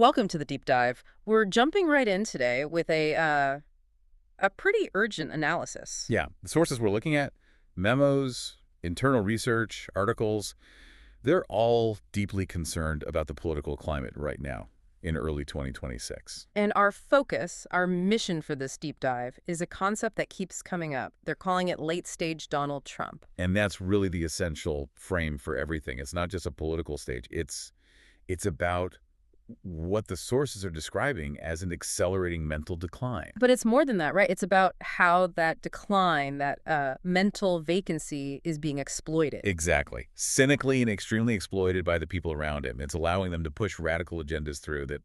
Welcome to the deep dive. We're jumping right in today with a pretty urgent analysis. Yeah, the sources we're looking at, memos, internal research, articles, they're all deeply concerned about the political climate right now in early 2026. And our focus, our mission for this deep dive, is a concept that keeps coming up. They're calling it late-stage Donald Trump. And that's really the essential frame for everything. It's not just a political stage. It's about what the sources are describing as an accelerating mental decline. But it's more than that, right? It's about how that decline, that mental vacancy is being exploited. Exactly. Cynically and extremely exploited by the people around him. It's allowing them to push radical agendas through that,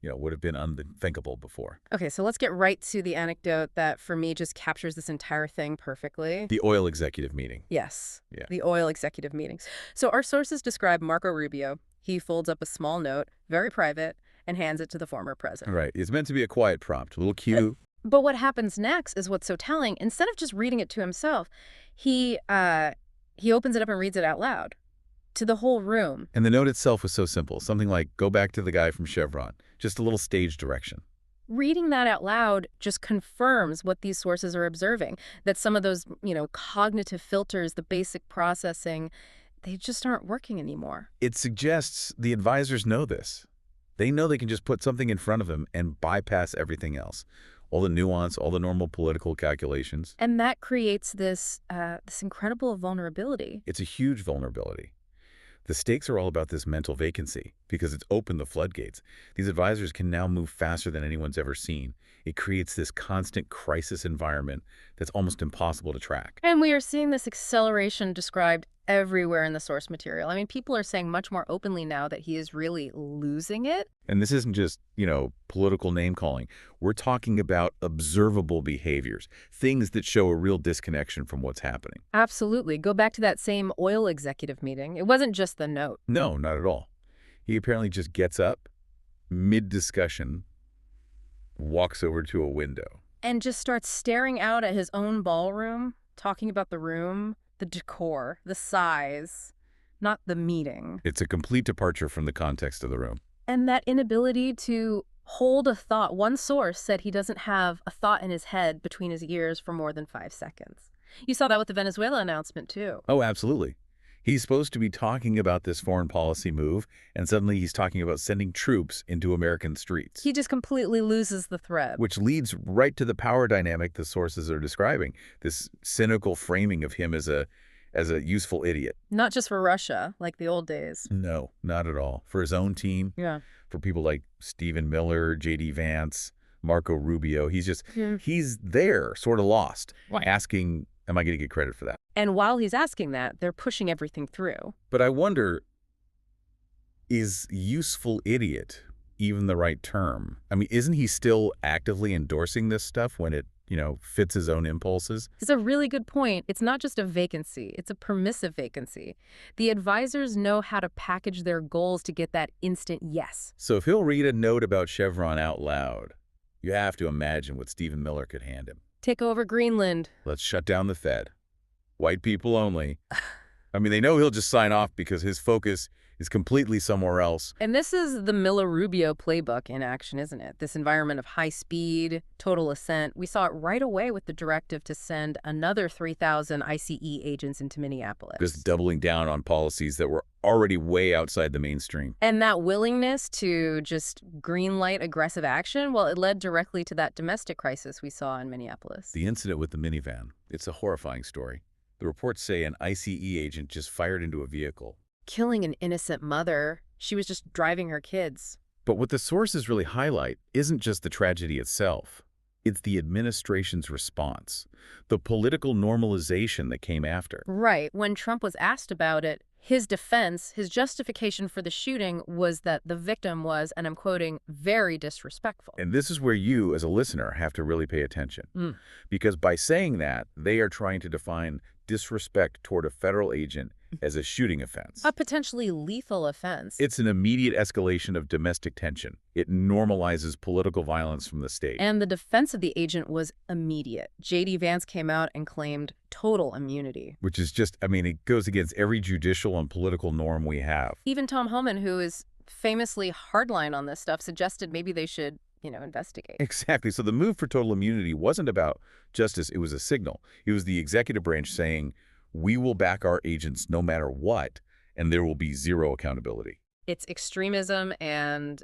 would have been unthinkable before. Okay, so let's get right to the anecdote that, for me, just captures this entire thing perfectly. The oil executive meeting. Yes, Yeah. the oil executive meetings. So our sources describe Marco Rubio. He folds up a small note, very private, and hands it to the former president. Right. It's meant to be a quiet prompt, a little cue. But what happens next is what's so telling. Instead of just reading it to himself, he opens it up and reads it out loud to the whole room. And the note itself was so simple. Something like, go back to the guy from Chevron. Just a little stage direction. Reading that out loud just confirms what these sources are observing, that some of those, cognitive filters, the basic processing, they just aren't working anymore. It suggests the advisors know this. They know they can just put something in front of them and bypass everything else. All the nuance, all the normal political calculations. And that creates this incredible vulnerability. It's a huge vulnerability. The stakes are all about this mental vacancy because it's opened the floodgates. These advisors can now move faster than anyone's ever seen. It creates this constant crisis environment that's almost impossible to track. And we are seeing this acceleration described everywhere in the source material. I mean, people are saying much more openly now that he is really losing it. And this isn't just, political name-calling. We're talking about observable behaviors, things that show a real disconnection from what's happening. Absolutely. Go back to that same oil executive meeting. It wasn't just the note. No, not at all. He apparently just gets up, mid-discussion, walks over to a window. And just starts staring out at his own ballroom, talking about the room, the decor, the size, not the meeting. It's a complete departure from the context of the room. And that inability to hold a thought. One source said he doesn't have a thought in his head between his ears for more than 5 seconds. You saw that with the Venezuela announcement, too. Oh, absolutely. He's supposed to be talking about this foreign policy move, and suddenly he's talking about sending troops into American streets. He just completely loses the thread. Which leads right to the power dynamic the sources are describing, this cynical framing of him as a useful idiot. Not just for Russia, like the old days. No, not at all. For his own team, Yeah. for people like Stephen Miller, J.D. Vance, Marco Rubio, he's there, sort of lost, Right. asking, am I going to get credit for that? And while he's asking that, they're pushing everything through. But I wonder, is useful idiot even the right term? I mean, isn't he still actively endorsing this stuff when it, fits his own impulses? It's a really good point. It's not just a vacancy. It's a permissive vacancy. The advisors know how to package their goals to get that instant yes. So if he'll read a note about Chevron out loud, you have to imagine what Stephen Miller could hand him. Take over Greenland. Let's shut down the Fed. White people only. I mean, they know he'll just sign off because his focus is completely somewhere else. And this is the Miller-Rubio playbook in action, isn't it? This environment of high speed, total assent. We saw it right away with the directive to send another 3,000 ICE agents into Minneapolis. Just doubling down on policies that were already way outside the mainstream. And that willingness to just green-light aggressive action, well, it led directly to that domestic crisis we saw in Minneapolis. The incident with the minivan, it's a horrifying story. The reports say an ICE agent just fired into a vehicle, Killing an innocent mother. She was just driving her kids. but what the sources really highlight isn't just the tragedy itself. It's the administration's response, the political normalization that came after. Right. When Trump was asked about it, his defense, his justification for the shooting was that the victim was, and I'm quoting, very disrespectful. And this is where you, as a listener, have to really pay attention. Because by saying that, they are trying to define disrespect toward a federal agent as a shooting offense. A potentially lethal offense. It's an immediate escalation of domestic tension. It normalizes political violence from the state. And the defense of the agent was immediate. J.D. Vance came out and claimed total immunity. Which is just, it goes against every judicial and political norm we have. Even Tom Homan, who is famously hardline on this stuff, suggested maybe they should, investigate. Exactly. So the move for total immunity wasn't about justice. It was a signal. It was the executive branch saying, we will back our agents no matter what, and there will be zero accountability. It's extremism and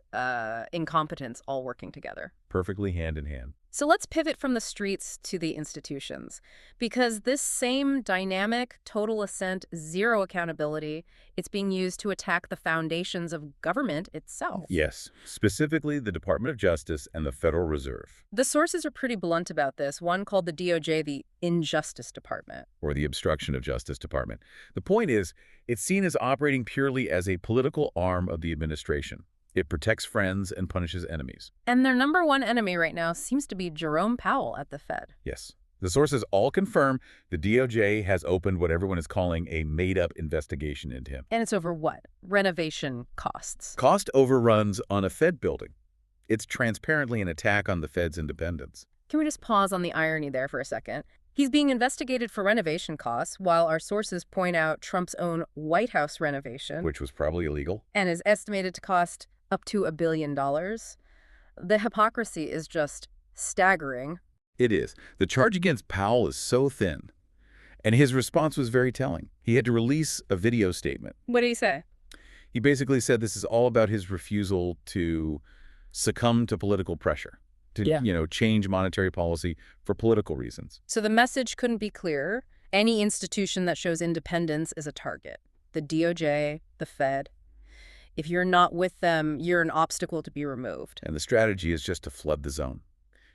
incompetence all working together. Perfectly hand in hand. So let's pivot from the streets to the institutions, because this same dynamic, total assent, zero accountability, it's being used to attack the foundations of government itself. Yes, specifically the Department of Justice and the Federal Reserve, The sources are pretty blunt about this. One called the DOJ the Injustice Department. or the Obstruction of Justice Department. The point is, it's seen as operating purely as a political arm of the administration. It protects friends and punishes enemies. And their number one enemy right now seems to be Jerome Powell at the Fed. Yes. The sources all confirm the DOJ has opened what everyone is calling a made-up investigation into him. And it's over what? Renovation costs. Cost overruns on a Fed building. It's transparently an attack on the Fed's independence. Can we just pause on the irony there for a second? He's being investigated for renovation costs, while our sources point out Trump's own White House renovation, Which was probably illegal. and is estimated to cost up to $1 billion. The hypocrisy is just staggering. It is. The charge against Powell is so thin. And his response was very telling. He had to release a video statement. What did he say? He basically said this is all about his refusal to succumb to political pressure, to, change monetary policy for political reasons. So the message couldn't be clearer. Any institution that shows independence is a target. The DOJ, the Fed. If you're not with them, you're an obstacle to be removed. And the strategy is just to flood the zone,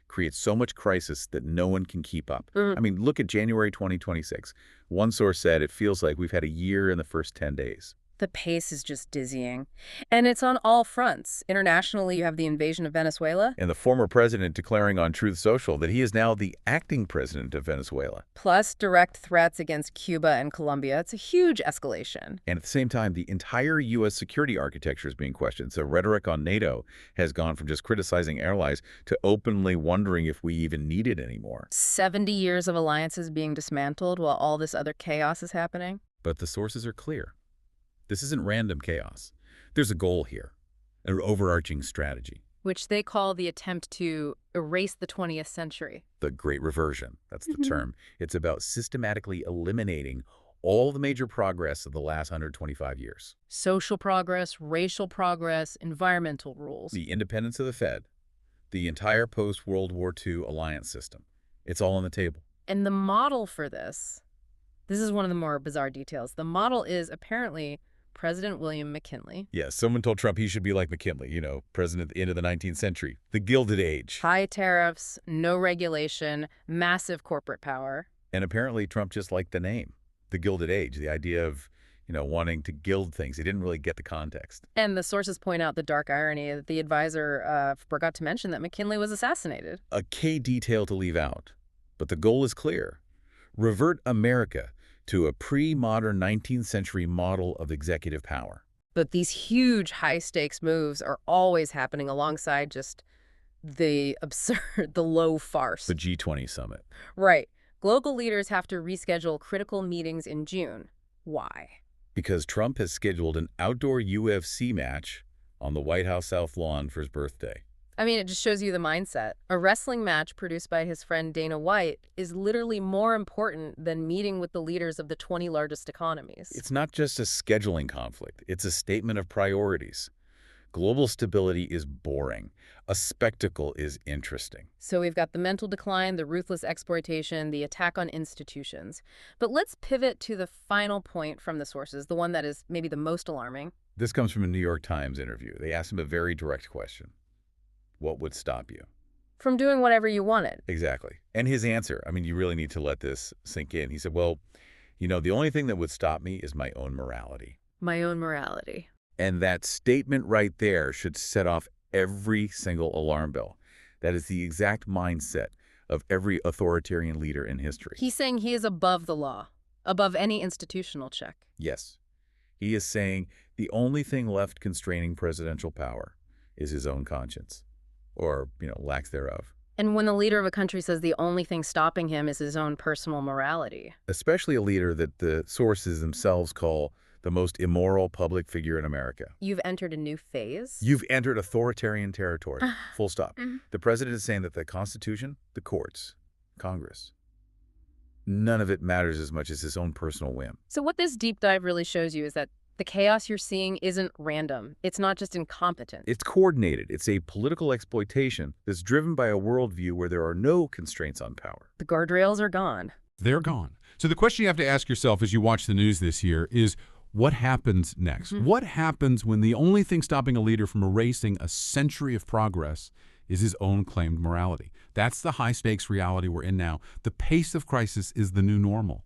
create so much crisis that no one can keep up. Mhm. I mean, look at January 2026. One source said it feels like we've had a year in the first 10 days. The pace is just dizzying. And it's on all fronts. Internationally, you have the invasion of Venezuela, And the former president declaring on Truth Social that he is now the acting president of Venezuela. plus direct threats against Cuba and Colombia. It's a huge escalation. And at the same time, the entire U.S. security architecture is being questioned. So rhetoric on NATO has gone from just criticizing allies to openly wondering if we even need it anymore. 70 years of alliances being dismantled while all this other chaos is happening. But the sources are clear. This isn't random chaos. There's a goal here, an overarching strategy. Which they call the attempt to erase the 20th century. The Great Reversion, that's the term. It's about systematically eliminating all the major progress of the last 125 years. Social progress, racial progress, environmental rules. The independence of the Fed, the entire post-World War II alliance system. It's all on the table. And the model for this is one of the more bizarre details. The model is apparently President William McKinley. Yes, someone told Trump he should be like McKinley, president at the end of the 19th century, the Gilded Age. High tariffs, no regulation, massive corporate power. And apparently Trump just liked the name, the Gilded Age, the idea of, wanting to gild things. He didn't really get the context. And the sources point out the dark irony that the advisor forgot to mention that McKinley was assassinated. A key detail to leave out, but the goal is clear. Revert America to a pre-modern 19th century model of executive power. But these huge high-stakes moves are always happening alongside just the absurd, the low farce. The G20 summit. Right. Global leaders have to reschedule critical meetings in June. Why? Because Trump has scheduled an outdoor UFC match on the White House South Lawn for his birthday. I mean, it just shows you the mindset. A wrestling match produced by his friend Dana White is literally more important than meeting with the leaders of the 20 largest economies. It's not just a scheduling conflict. It's a statement of priorities. Global stability is boring. A spectacle is interesting. So we've got the mental decline, the ruthless exploitation, the attack on institutions. But let's pivot to the final point from the sources, the one that is maybe the most alarming. This comes from a New York Times interview. They asked him a very direct question. What would stop you? From doing whatever you wanted. Exactly. And his answer, you really need to let this sink in. He said, well, the only thing that would stop me is my own morality. My own morality. And that statement right there should set off every single alarm bell. That is the exact mindset of every authoritarian leader in history. He's saying he is above the law, above any institutional check. Yes. He is saying the only thing left constraining presidential power is his own conscience. Or, lack thereof. And when the leader of a country says the only thing stopping him is his own personal morality. Especially a leader that the sources themselves call the most immoral public figure in America. You've entered a new phase? You've entered authoritarian territory. Full stop. Mhm. The president is saying that the Constitution, the courts, Congress, none of it matters as much as his own personal whim. So what this deep dive really shows you is that the chaos you're seeing isn't random. It's not just incompetent. It's coordinated. It's a political exploitation that's driven by a worldview where there are no constraints on power. The guardrails are gone. They're gone. So the question you have to ask yourself as you watch the news this year is, what happens next? What happens when the only thing stopping a leader from erasing a century of progress is his own claimed morality? That's the high-stakes reality we're in now. The pace of crisis is the new normal.